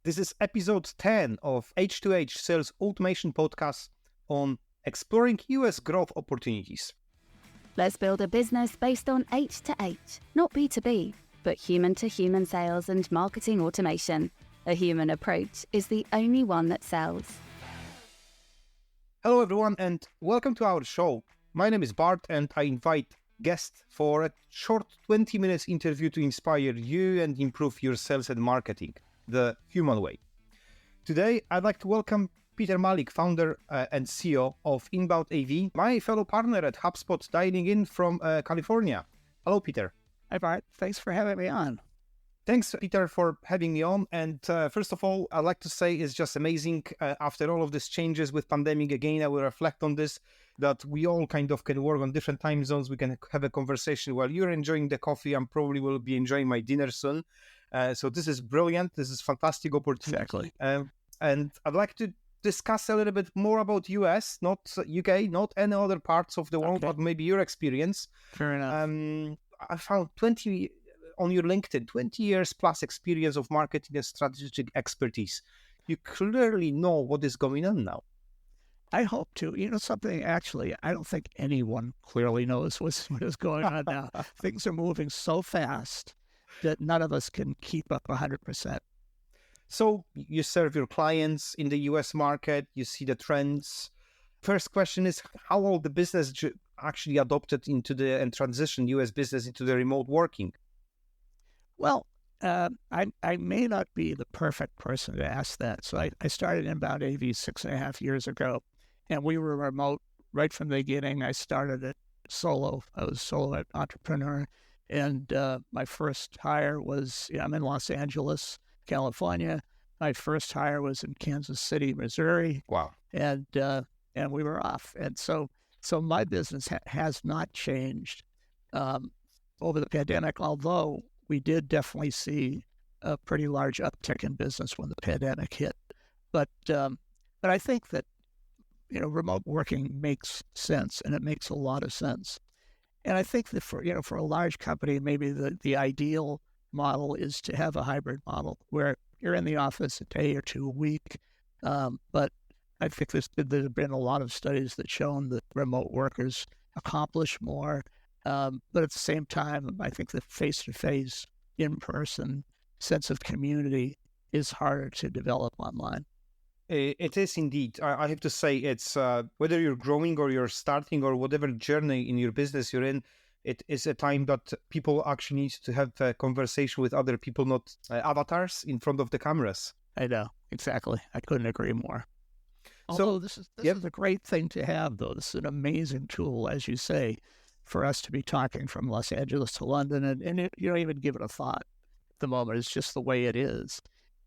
This is episode 10 of H2H Sales Automation Podcast on exploring US growth opportunities. Let's build a business based on H2H, not B2B, but human-to-human sales and marketing automation. A human approach is the only one that sells. Hello everyone and welcome to our show. My name is Bart and I invite guests for a short 20 minutes interview to inspire you and improve your sales and marketing the human way. Today, I'd like to welcome Peter Malick, founder and CEO of Inbound AV, my fellow partner at HubSpot, dialing in from California. Hello, Peter. Hi, Bart. Thanks for having me on. Thanks, Peter, for having me on. And first of all, I'd like to say it's just amazing. After all of these changes with pandemic, again, I will reflect on this, that we all kind of can work on different time zones. We can have a conversation while you're enjoying the coffee. I probably will be enjoying my dinner soon. So this is brilliant. This is fantastic opportunity. Exactly. And I'd like to discuss a little bit more about US, not UK, not any other parts of the world, but maybe your experience. Fair enough. I found 20 on your LinkedIn, 20 years plus experience of marketing and strategic expertise. You clearly know what is going on now. I hope to. You know something, actually, I don't think anyone clearly knows what is going on now. Things are moving so fast that none of us can keep up 100%. So you serve your clients in the US market, you see the trends. First question is, how all the business actually adopted into and transitioned US business into the remote working? Well, I may not be the perfect person to ask that. So I started Inbound AV 6.5 years ago, and we were remote right from the beginning. I started it solo. I was a solo entrepreneur. And my first hire was, I'm in Los Angeles, California. My first hire was in Kansas City, Missouri. Wow. And we were off. And so my business has not changed over the pandemic, although we did definitely see a pretty large uptick in business when the pandemic hit. But I think that, remote working makes sense, and it makes a lot of sense. And I think that for a large company, maybe the ideal model is to have a hybrid model where you're in the office a day or two a week. But I think there's been a lot of studies that shown that remote workers accomplish more. But at the same time, I think the face-to-face, in-person sense of community is harder to develop online. It is indeed. I have to say, it's whether you're growing or you're starting or whatever journey in your business you're in, it is a time that people actually need to have a conversation with other people, not avatars in front of the cameras. I know, exactly. I couldn't agree more. Although this is a great thing to have, though. This is an amazing tool, as you say, for us to be talking from Los Angeles to London, and you don't even give it a thought at the moment. It's just the way it is.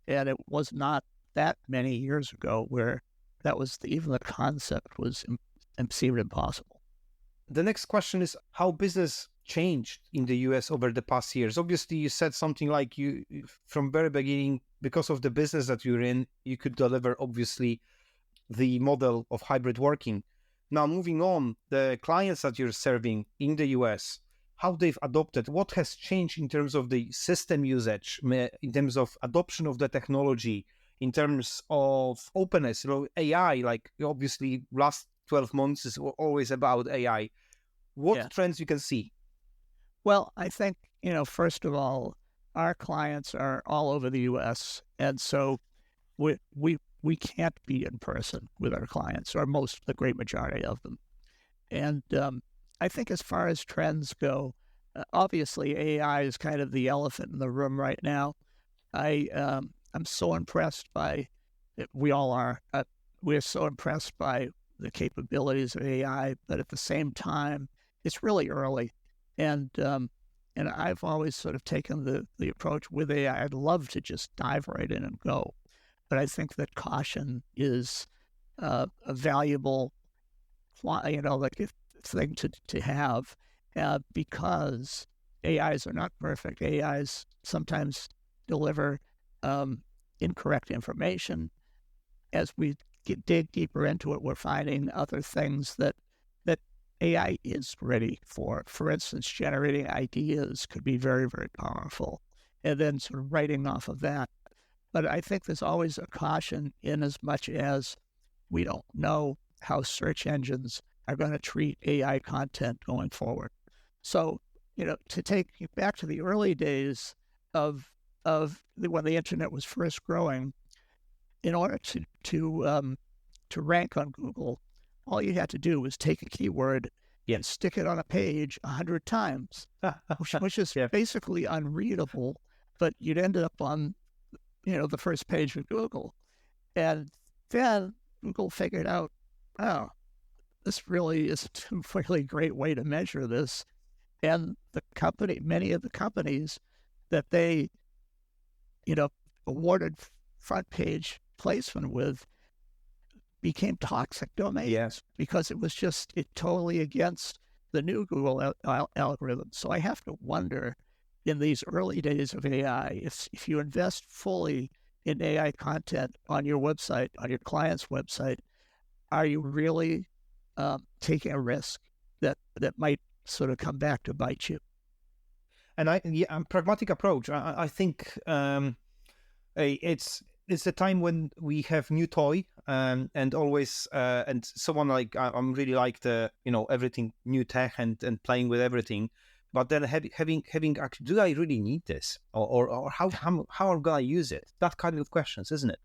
And it was not that many years ago where that was even the concept was seemed impossible. The next question is how business changed in the US over the past years. Obviously, you said something like you, from very beginning, because of the business that you're in, you could deliver, obviously, the model of hybrid working. Now, moving on, the clients that you're serving in the US, how they've adopted, what has changed in terms of the system usage, in terms of adoption of the technology, in terms of openness, AI, like obviously last 12 months is always about AI. What trends you can see? Well, I think, first of all, our clients are all over the U.S. And so we can't be in person with our clients, or the great majority of them. And I think as far as trends go, obviously AI is kind of the elephant in the room right now. I'm so impressed by it. We all are. We're so impressed by the capabilities of AI, but at the same time, it's really early. And I've always sort of taken the approach with AI. I'd love to just dive right in and go. But I think that caution is a valuable, thing to have because AIs are not perfect. AIs sometimes deliver incorrect information. As we dig deeper into it, we're finding other things that AI is ready for. For instance, generating ideas could be very, very powerful. And then sort of writing off of that. But I think there's always a caution in as much as we don't know how search engines are going to treat AI content going forward. So, to take you back to the early days of when the internet was first growing, in order to rank on Google, all you had to do was take a keyword and stick it on a page 100 times, which is basically unreadable, but you'd end up on, the first page of Google. And then Google figured out, oh, this really is a really great way to measure this. And many of the companies that they, awarded front page placement with became toxic domains because it was totally against the new Google algorithm. So I have to wonder, in these early days of AI, if you invest fully in AI content on your website, on your client's website, are you really taking a risk that might sort of come back to bite you? And a pragmatic approach. I think it's a time when we have new toy and always and someone like I'm really like the everything new tech and playing with everything, but then having actually, do I really need this or how am I gonna use it? That kind of questions, isn't it?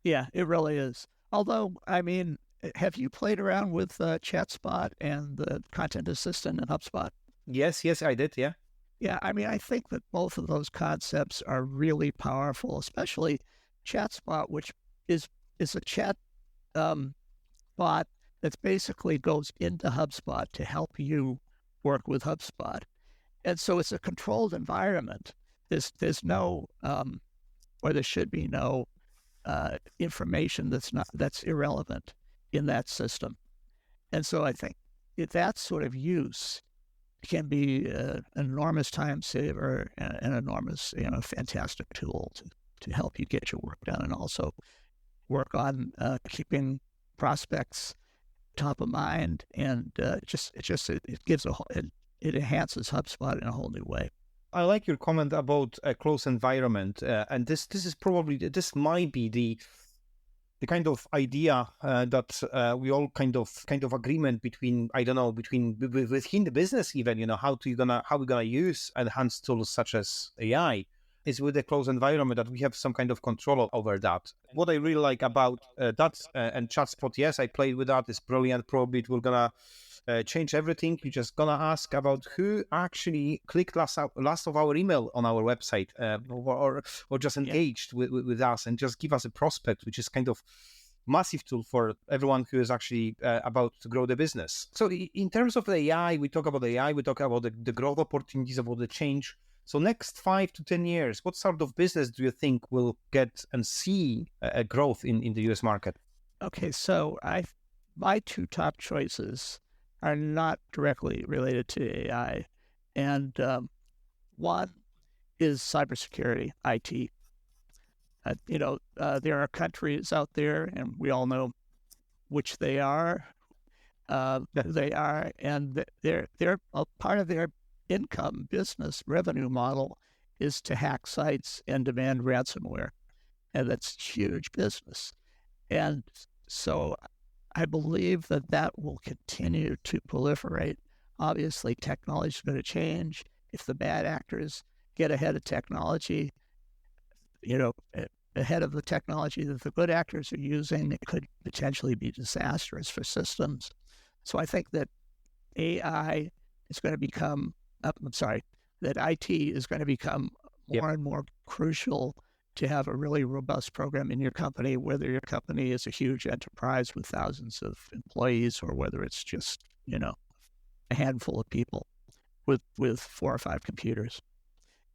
Yeah, it really is. Although, I mean, have you played around with ChatSpot and the Content Assistant in HubSpot? Yes, I did. Yeah. Yeah, I mean, I think that both of those concepts are really powerful, especially ChatSpot, which is a chat bot that basically goes into HubSpot to help you work with HubSpot. And so it's a controlled environment. There's no, or there should be no information that's irrelevant in that system. And so I think that sort of use can be an enormous time saver and an enormous, fantastic tool to help you get your work done, and also work on keeping prospects top of mind. And it enhances HubSpot in a whole new way. I like your comment about a closed environment, and this is probably, this might be the kind of idea that we all kind of agreement between, I don't know, within the business even, how we're gonna use enhanced tools such as AI is with a closed environment that we have some kind of control over that. What I really like about that and ChatSpot, yes, I played with that. It's brilliant. Probably it will gonna change everything. You're just gonna ask about who actually clicked last of our email on our website, or just engaged with us, and just give us a prospect, which is kind of massive tool for everyone who is actually about to grow the business. So in terms of AI, we talk about the growth opportunities, about the change. So next 5 to 10 years, what sort of business do you think will get and see a growth in the US market? Okay, so my two top choices are not directly related to AI. And one is cybersecurity, IT. There are countries out there, and we all know which they are, who they are, and they're a part of their income business revenue model is to hack sites and demand ransomware. And that's huge business. And so I believe that will continue to proliferate. Obviously, technology is going to change. If the bad actors get ahead of technology, ahead of the technology that the good actors are using, it could potentially be disastrous for systems. So I think that AI is going to become, that IT is going to become more and more crucial to have a really robust program in your company, whether your company is a huge enterprise with thousands of employees or whether it's just, a handful of people with 4 or 5 computers.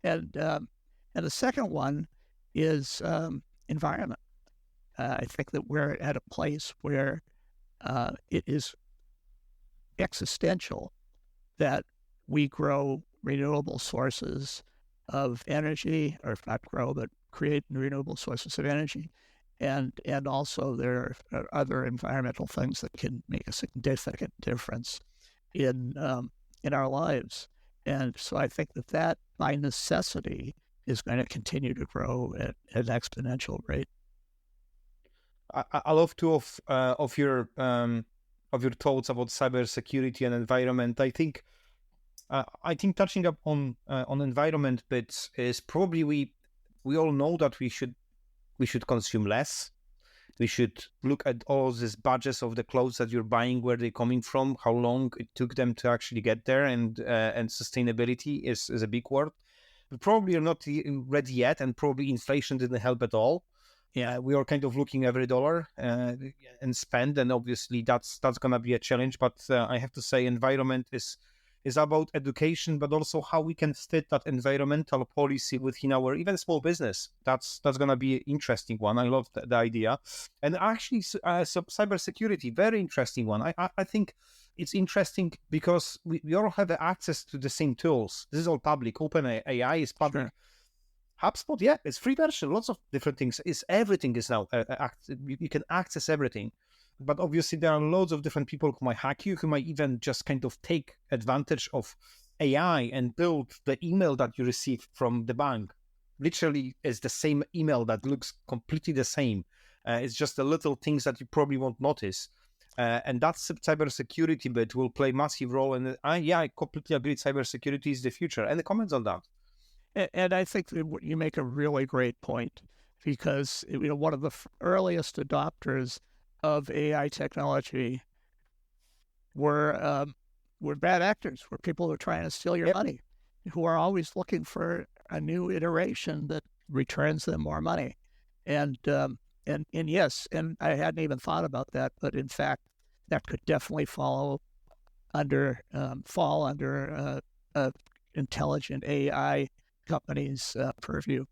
And the second one is environment. I think that we're at a place where it is existential that we grow renewable sources of energy, or if not grow, but create renewable sources of energy. And also there are other environmental things that can make a significant difference in our lives. And so I think that by necessity is going to continue to grow at an exponential rate. I love two of your thoughts about cybersecurity and environment. I think touching up on environment bits is probably we all know that we should consume less. We should look at all these budgets of the clothes that you're buying, where they're coming from, how long it took them to actually get there, and sustainability is a big word. We probably are not ready yet, and probably inflation didn't help at all. Yeah, we are kind of looking every dollar and spend, and obviously that's going to be a challenge. But I have to say, environment is about education, but also how we can fit that environmental policy within our even small business. That's going to be an interesting one. I love the idea. And actually, cybersecurity, very interesting one. I think it's interesting because we all have access to the same tools. This is all public. OpenAI is public. Sure. HubSpot, yeah, it's free version. Lots of different things. Everything is now. You can access everything. But obviously, there are loads of different people who might hack you, who might even just kind of take advantage of AI and build the email that you receive from the bank. Literally, it's the same email that looks completely the same. It's just the little things that you probably won't notice. And that cybersecurity bit will play a massive role. And I completely agree. Cybersecurity is the future. Any comments on that? And I think that you make a really great point, because one of the earliest adopters of AI technology were bad actors, were people who are trying to steal your money, who are always looking for a new iteration that returns them more money. And yes, and I hadn't even thought about that, but in fact, that could definitely fall under intelligent AI companies' purview.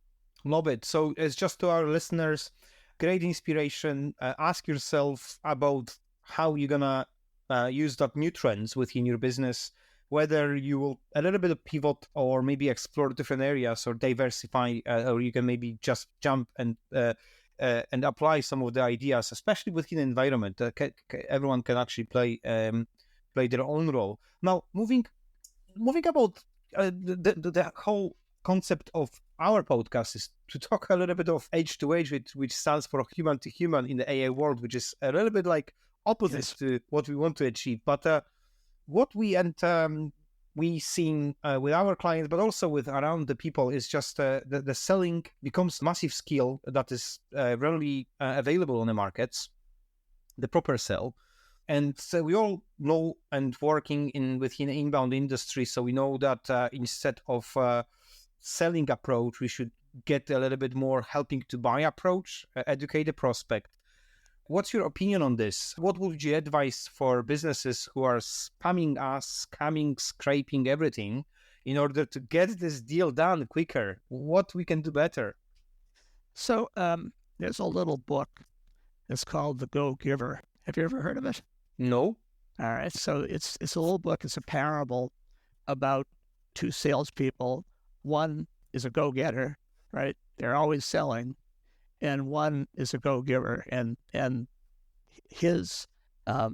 Love it. So it's just to our listeners, great inspiration. Ask yourself about how you're gonna use that new trends within your business, whether you will a little bit of pivot or maybe explore different areas or diversify, or you can maybe just jump and apply some of the ideas, especially within the environment. Everyone can actually play their own role. Now, moving about the whole concept of our podcast is to talk a little bit of H2H, which stands for human to human in the AI world, which is a little bit like opposite to what we want to achieve. But what we seen with our clients, but also with around the people, is just the selling becomes massive skill that is rarely available on the markets, the proper sell. And so we all know and working within the inbound industry, so we know that instead of selling approach, we should get a little bit more helping to buy approach, educate the prospect. What's your opinion on this? What would you advise for businesses who are spamming us, scamming, scraping everything in order to get this deal done quicker? What we can do better? So there's a little book. It's called The Go Giver. Have you ever heard of it? No. All right. So it's a little book. It's a parable about two salespeople. One is a go-getter, right? They're always selling. And one is a go-giver. And his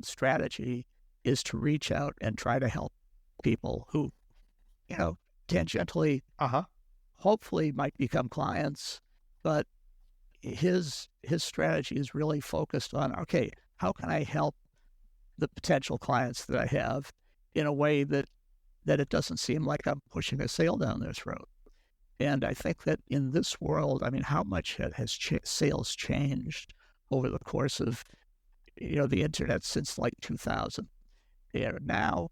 strategy is to reach out and try to help people who, tangentially, hopefully might become clients. But his strategy is really focused on, okay, how can I help the potential clients that I have in a way that it doesn't seem like I'm pushing a sale down their throat. And I think that in this world, I mean, how much has sales changed over the course of, the internet since like 2000? Now,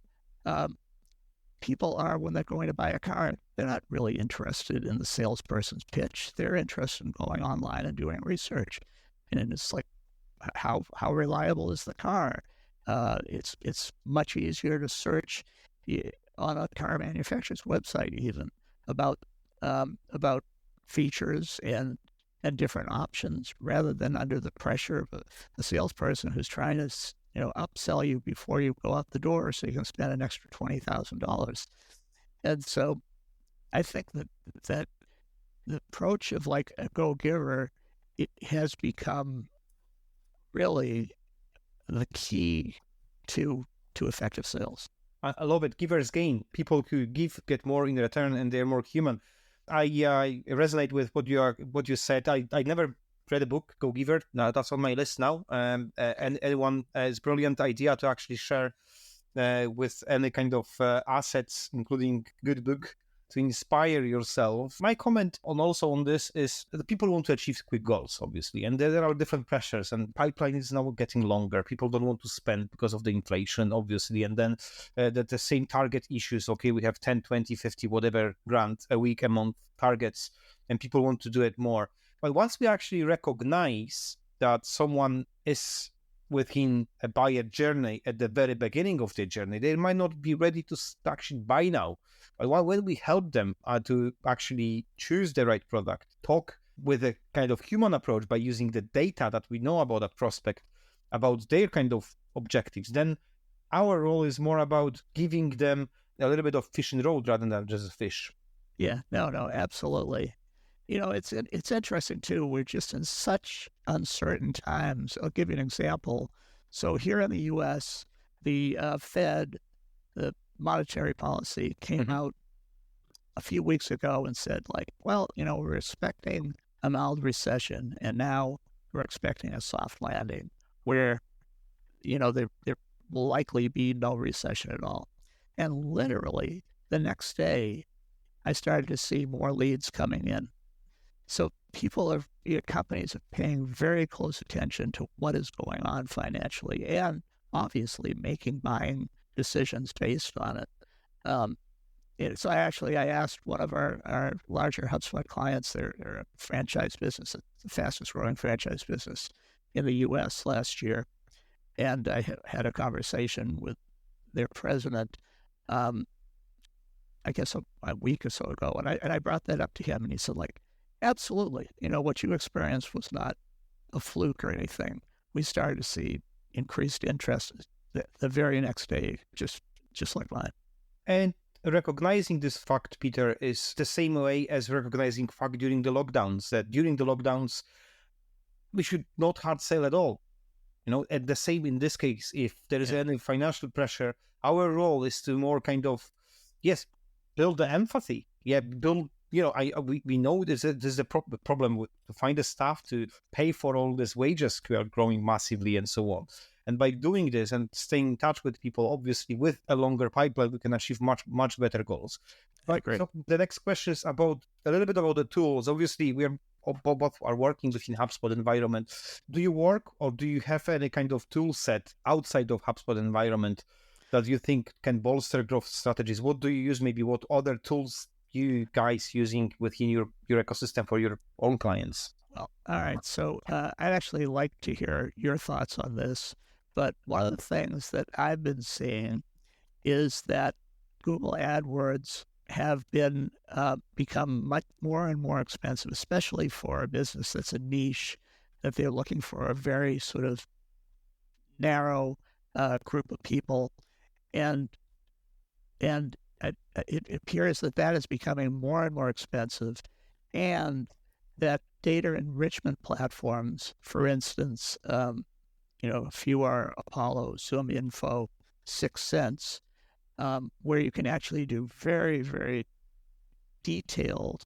people are, when they're going to buy a car, they're not really interested in the salesperson's pitch. They're interested in going online and doing research. And it's like, how reliable is the car? It's much easier to search on a car manufacturer's website even about features and different options, rather than under the pressure of a salesperson who's trying to upsell you before you go out the door so you can spend an extra $20,000. And so I think that the approach of like a go-giver, it has become really the key to effective sales. I love it. Givers gain. People who give get more in return, and they're more human. I resonate with what you said. I never read a book, Go Giver. No, that's on my list now. And anyone has brilliant idea to actually share with any kind of assets, including good book, to inspire yourself. My comment on this is that people want to achieve quick goals, obviously, and there are different pressures, and pipeline is now getting longer. People don't want to spend because of the inflation, obviously, and then the same target issues. Okay, we have 10, 20, 50, whatever grand a week, a month targets, and people want to do it more. But once we actually recognize that someone is within a buyer journey at the very beginning of their journey, they might not be ready to actually buy now. But when we help them to actually choose the right product, talk with a kind of human approach by using the data that we know about a prospect, about their kind of objectives, then our role is more about giving them a little bit of fish in the road rather than just a fish. Yeah, no, absolutely. It's interesting too. We're just in such uncertain times. I'll give you an example. So here in the U.S., the Fed, the monetary policy came out a few weeks ago and said, we're expecting a mild recession, and now we're expecting a soft landing, where there will likely be no recession at all. And literally the next day, I started to see more leads coming in. So companies are paying very close attention to what is going on financially, and obviously making buying decisions based on it. So I asked one of our larger HubSpot clients, they're a franchise business, the fastest growing franchise business in the U.S. last year, and I had a conversation with their president, I guess a week or so ago, and I brought that up to him, and he said, absolutely, what you experienced was not a fluke or anything. We started to see increased interest the very next day, just like mine. And recognizing this fact, Peter, is the same way as recognizing fact during the lockdowns, that during the lockdowns, we should not hard sell at all. At the same in this case, if there is any financial pressure, our role is to more kind of, build the empathy. Build, we know this is a problem to find the staff to pay for all these wages who are growing massively and so on. And by doing this and staying in touch with people, obviously with a longer pipeline, we can achieve much, much better goals. Right. So the next question is a little bit about the tools. Obviously, we are both are working within HubSpot environment. Do you work or do you have any kind of tool set outside of HubSpot environment that you think can bolster growth strategies? What do you use? Maybe what other tools you guys using within your ecosystem for your own clients? Well, all right. So I'd actually like to hear your thoughts on this. But one of the things that I've been seeing is that Google AdWords have been become much more and more expensive, especially for a business that's a niche, that they're looking for a very sort of narrow group of people. And it appears that is becoming more and more expensive, and that data enrichment platforms, for instance, a few are Apollo, Zoom Info, 6 Sense, where you can actually do very, very detailed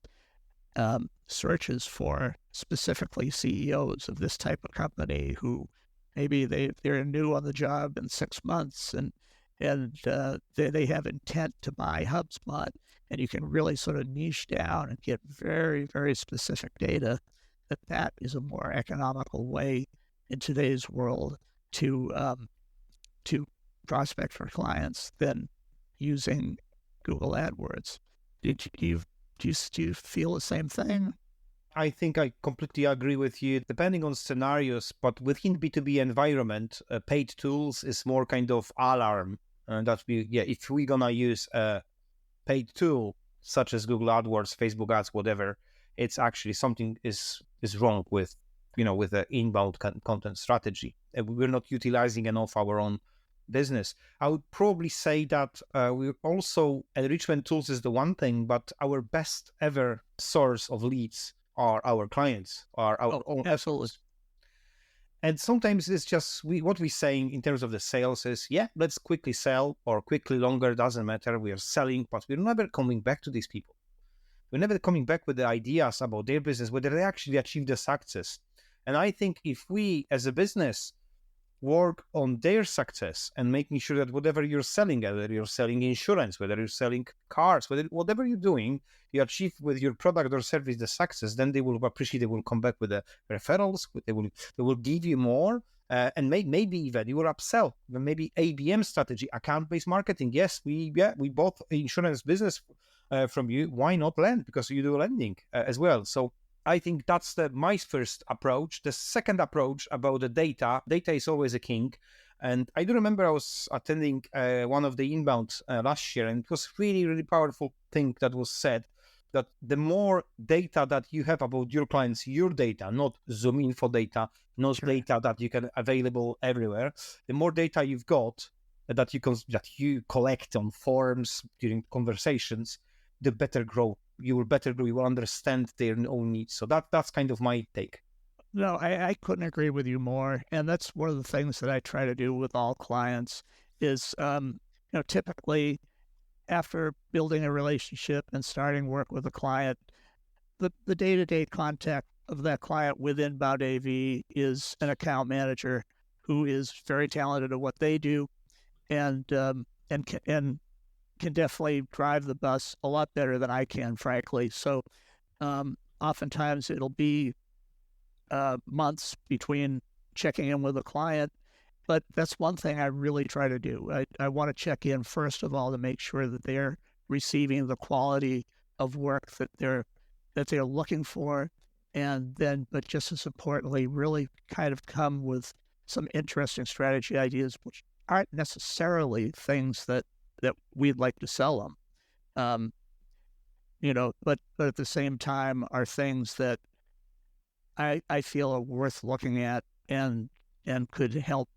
searches for specifically CEOs of this type of company who maybe they're new on the job in 6 months and they have intent to buy HubSpot, and you can really sort of niche down and get very, very specific data. That is a more economical way in today's world to prospect for clients than using Google AdWords. Do you feel the same thing? I think I completely agree with you, depending on scenarios, but within B2B environment, paid tools is more kind of alarm. That if we're gonna use a paid tool such as Google AdWords, Facebook ads, whatever, it's actually something is wrong with the inbound content strategy. We're not utilizing enough our own business. I would probably say that we also, enrichment tools is the one thing, but our best ever source of leads are our clients, are our own. Absolutely. Efforts. And sometimes it's just what we're saying in terms of the sales is, let's quickly sell or quickly longer, doesn't matter. We are selling, but we're never coming back to these people. We're never coming back with the ideas about their business, whether they actually achieve the success. And I think if we as a business work on their success and making sure that whatever you're selling, whether you're selling insurance, whether you're selling cars, whatever you're doing, you achieve with your product or service the success, then they will appreciate, they will come back with the referrals, they will give you more, and maybe even you will upsell, maybe ABM strategy, account-based marketing. Yes, we bought insurance business from you. Why not lend? Because you do lending as well. So I think that's my first approach. The second approach about the data is always a king. And I do remember I was attending one of the inbound last year, and it was really, really powerful thing that was said, that the more data that you have about your clients, your data, not Zoom info data, not Sure. data that you can available everywhere, the more data you've got that you collect on forums during conversations, the better grow. You will understand their own needs. So that's kind of my take. No, I couldn't agree with you more. And that's one of the things that I try to do with all clients is, typically after building a relationship and starting work with a client, the day-to-day contact of that client within Inbound AV is an account manager who is very talented at what they do and can definitely drive the bus a lot better than I can, frankly. So oftentimes it'll be months between checking in with a client, but that's one thing I really try to do. I want to check in, first of all, to make sure that they're receiving the quality of work that they're looking for, and then, but just as importantly, really kind of come with some interesting strategy ideas, which aren't necessarily things that we'd like to sell them, but at the same time are things that I feel are worth looking at and could help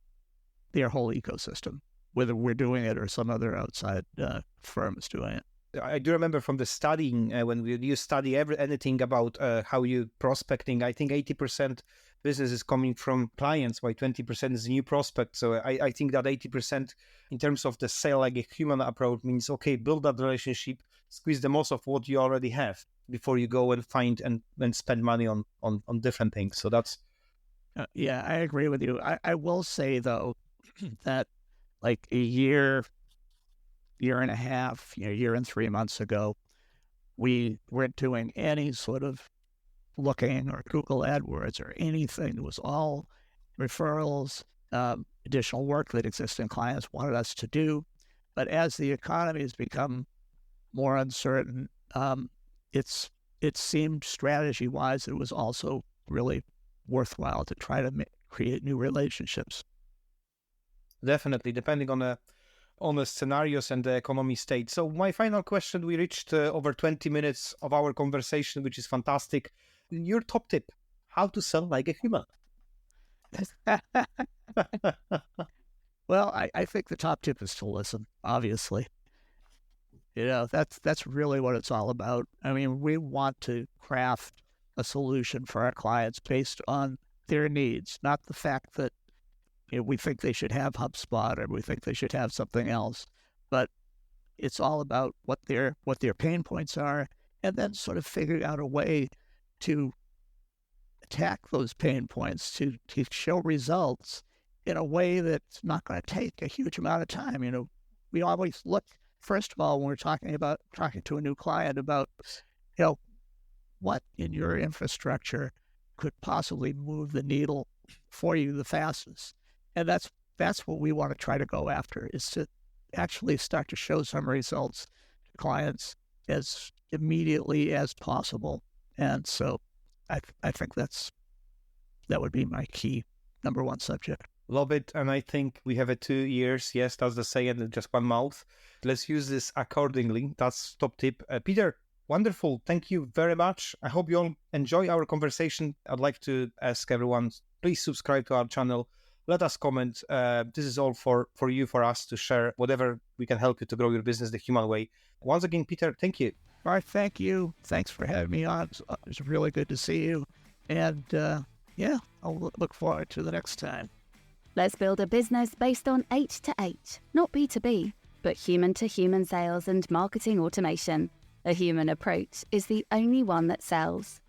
their whole ecosystem, whether we're doing it or some other outside firm is doing it. I do remember from the studying, when you study anything about how you prospecting, I think 80% business is coming from clients, while 20% is new prospects. So I think that 80% in terms of the sale like a human approach means, okay, build that relationship, squeeze the most of what you already have before you go and find and spend money on different things. So that's... Yeah, I agree with you. I will say, though, that like a year and a half, year and 3 months ago, we weren't doing any sort of looking or Google AdWords or anything. It was all referrals, additional work that existing clients wanted us to do. But as the economy has become more uncertain, it seemed strategy-wise it was also really worthwhile to try to create new relationships. Definitely, depending on the scenarios and the economy state. So my final question, we reached over 20 minutes of our conversation, which is fantastic. Your top tip, how to sell like a human. Well, I think the top tip is to listen, obviously. That's really what it's all about. I mean, we want to craft a solution for our clients based on their needs, not the fact that we think they should have HubSpot or we think they should have something else, but it's all about what their pain points are, and then sort of figuring out a way to attack those pain points to show results in a way that's not going to take a huge amount of time. We always look, first of all, when we're talking to a new client about, what in your infrastructure could possibly move the needle for you the fastest. And that's what we want to try to go after, is to actually start to show some results to clients as immediately as possible. And so I think that would be my key number one subject. Love it. And I think we have 2 years. Yes, that's the saying, just one mouth. Let's use this accordingly. That's top tip. Peter, wonderful. Thank you very much. I hope you all enjoy our conversation. I'd like to ask everyone, please subscribe to our channel. Let us comment. This is all for you, for us to share whatever we can help you to grow your business the human way. Once again, Peter, thank you. Bart, thank you. Thanks for having me on. It's really good to see you. And I'll look forward to the next time. Let's build a business based on H2H, not B2B, but human-to-human sales and marketing automation. A human approach is the only one that sells.